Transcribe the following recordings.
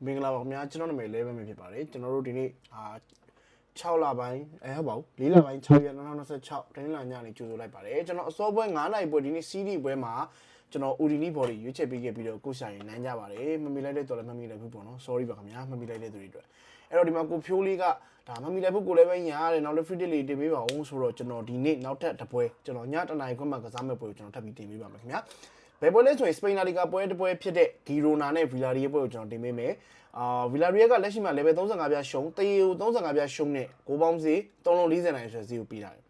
မင်္ဂလာပါခင်ဗျာကျွန်တော်နာမည်လဲပဲဖြစ်ပါတယ်ကျွန်တော်တို့ဒီနေ့6လပိုင်းဟုတ်ပါဘူး4လပိုင်း6ရက်2026တနင်္လာညနေကြိုဆိုလိုက်ပါတယ်ကျွန်တော်အစောပွဲ9နာရီပွဲဒီနေ့ CD ပွဲမှာကျွန်တော် Udini Body ရွေးချယ်ပေးခဲ့ပြီးတော့ကိုဆိုင်ရင်နမ်းကြပါတယ်မမီလိုက်တဲ့တော်လည်းမမီလိုက်ဘူးပေါ့နော် sorry ပါခင်ဗျာမမီလိုက်တဲ့သူတွေအတွက်အဲ့တော့ဒီမှာကိုဖြိုးလေးကဒါမမီလိုက်ဘူးကိုလည်းပဲညားရတယ်နောက်လည်း free date လေးတင်ပေးပါဦးဆိုတော့ကျွန်တော်ဒီနေ့နောက်ထပ်တစ်ပွဲကျွန်တော်ညတနာရီခွင့်မှာကစားမဲ့ပွဲကိုကျွန်တော်ထပ်ပြီးတင်ပေးပါမယ်ခင်ဗျာဘယ်ပွဲလဲဆိုရင် Spain La Liga ပွဲတစ်ပွဲဖြစ်တဲ့ Girona နဲ့ Villarreal ပွဲကိုကျွန်တော်တင်ပေးမယ်Villarreal ကလက်ရှိမှာ level 35ပြားရှုံးတရေကို35ပြားရှုံးနဲ့ကိုပေါင်းစီ340နိုင်ဆိုတဲ့ဈေးကိုပေးထားတယ်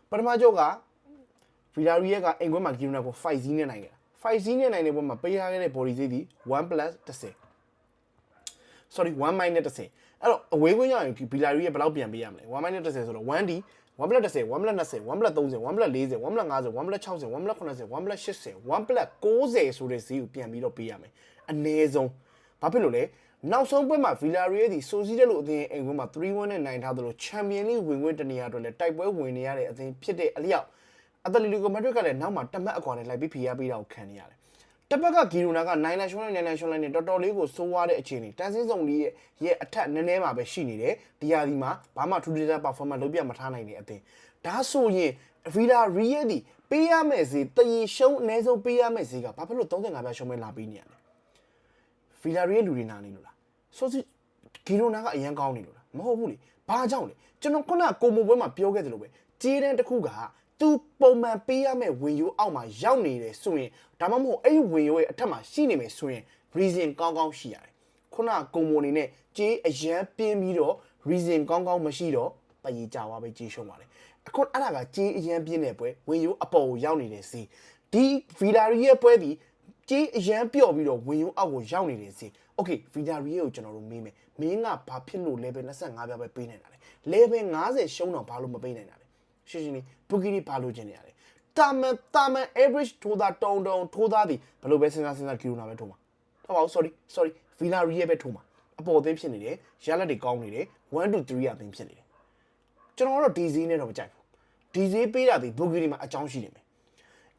ပထမကြောက်က Villarreal ကအိမ်ခွဲမှာ Girona ကို5-0နဲ့နိုင်ခဲ့တာ5-0နဲ့နိုင်တဲ့ပွဲမှာပေးထားခဲ့တဲ့ body ဈေးသည်1+10 sorry 1-10အဲ့တော့အဝေးခွင့်ရရင် Villarreal ဘယ်လောက်ပြန်ပေးရမလဲ1-10ဆိုတော့ 1D 1+10 1+20 1+30 1+40 1+50 1+60 1+80 1+80 1+90 ဆိုတဲ့ဈေးကိုပြန်ပြီးတော့ပေးရမယ်အနည်းဆုံးဘာဖြစ်လို့လဲနောက်ဆုံးပွဲမှာ Villarreal ဒီဆိုစီးတဲ့လို့အသင်းအိမ်ခွင့်မှာ3-1နဲ့နိုင်ထားသလို Champion League ဝင်ခွင့်တနေရာအတွက်လည်းတိုက်ပွဲဝင်နေရတဲ့အသင်းဖြစ်တဲ့အလျောက်အတလီတီကိုမက်ဒရစ်ကလည်းနောက်မှာတမတ်အကွာနဲ့လိုက်ပြီးဖိအားပေးတာကိုခံနေရတယ်တစ်ပတ်က Girona က9လရှုံးလိုက်9လရှုံးလိုက်နဲ့တော်တော်လေးကိုစိုးဝါးတဲ့အခြေအနေတန်းစင်းဆောင်လေးရဲ့အထက်နည်းနည်းမှာပဲရှိနေတယ်ဒီဟာဒီမှာဘာမှထူးထူးခြား performance လုပ်ပြမထားနိုင်တဲ့အသင်းဒါဆိုရင် Villarreal ဒီပေးရမယ့်ဈေးတရေရှုံးအနည်းဆုံးပေးရမယ့်ဈေးကဘာဖြစ်လို့35ပြားရှုံးမဲ့လာပေးနေရလဲ Villarreal လူတွေနာနေလို့လားဆိုစီ Girona ကအရန်ကောင်းနေလို့လားမဟုတ်ဘူးလေဘာကြောင့်လဲကျွန်တော်ခုနကိုမိုပွဲမှာပြောခဲ့သလိုပဲကြေးတန်းတစ်ခုကသူပုံမှန်ပေးရမယ့်ဝင်ရိုးအောက်မှာရောက်နေတယ်ဆိုရင်ဒါမှမဟုတ်အဲ့ဒီဝင်ရိုးရဲ့အထက်မှာရှိနေမယ်ဆိုရင် reason ကောင်းကောင်းရှိရတယ်ခုနကိုမိုနေနဲ့ကြေးအရန်ပြင်းပြီးတော့ reason ကောင်းကောင်းမရှိတော့ပရီကြွားပဲကြေးရှုံးပါလေအခုအဲ့ဒါကကြေးအရန်ပြင်းတဲ့ပွဲဝင်ရိုးအပေါ်ကိုရောက်နေတဲ့စီဒီ Villarreal ပွဲဒီကြေးအရန်ပြော့ပြီးတော့ဝင်ရိုးအောက်ကိုရောက်နေတဲ့စီOkay Villarreal ကိုကျွန်တော်တို့မေးမယ်မင်းကဘာဖြစ်လို့ level 25ပြားပဲပေးနေတာလဲ level 50ရှုံးတော့ဘာလို့မပေးနိုင်တာလဲရှင်းရှင်းလေးဘူဂီရီဘာလို့ကျင်နေရလဲတာမန် average ထိုးသားတုံထိုးသားသည်ဘယ်လိုပဲစဉ်းစား Girona ပဲထိုးမှာဟုတ်ပါဘူး sorry Villarreal ပဲထိုးမှာအပေါ်သိမ်းဖြစ်နေတယ်ရလက်တွေကောင်းနေတယ်1 to 3ရသိမ်းဖြစ်နေတယ်ကျွန်တော်ကတော့ဒီဈေးနဲ့တော့မကြိုက်ဘူးဒီဈေးပေးတာဒီဘူဂီရီမှာအကြောင်းရှိနေမယ်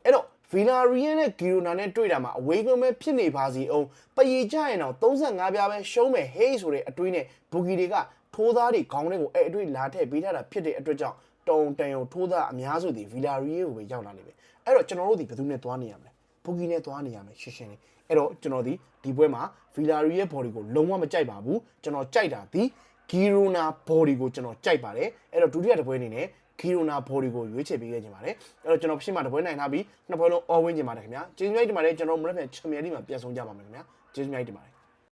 အဲ့တော့ Villarreal နဲ့ Girona နဲ့တွေ့တာမှာအဝေးကွင်းပဲဖြစ်နေပါစီအောင်ပရီကြရင်တော့35ပြားပဲရှုံးမယ်ဟေးဆိုတဲ့အတွေးနဲ့ဘူဂီတွေကထိုးသားတွေခေါင်းထဲကိုအဲ့အတွေးလာထည့်ပေးထားတာဖြစ်တဲ့အတွက်ကြောင့်တုံတန်ရုံထိုးသားအများစုဒီ Villarreal ကိုပဲရောက်လာနေပဲအဲ့တော့ကျွန်တော်တို့ဒီဘယ်သူနဲ့သွားနေရမလဲဘူဂီနဲ့သွားနေရမယ်ရှင်းရှင်းလေးအဲ့တော့ကျွန်တော်ဒီပွဲမှာ Villarreal body ကိုလုံးဝမကြိုက်ပါဘူးကျွန်တော်ကြိုက်တာဒီ Girona body ကိုကျွန်တော်ကြိုက်ပါတယ်အဲ့တော့ဒုတိယတစ်ပွဲအနေနဲ့ Girona body ကိုရွေးချယ်ပေးခဲ့ခြင်းပါတယ်အဲ့တော့ကျွန်တော်ရှင်းမှာတစ်ပွဲနိုင်ထားပြီးနှစ်ပွဲလုံး all win ခြင်းပါတယ်ခင်ဗျာကျေးဇူးများတင်ပါတယ်ကျွန်တော်မနေ့က Champion League မှာပြန်ဆုံးကြပါမယ်ခင်ဗျာကျေးဇူးများတင်ပါတယ်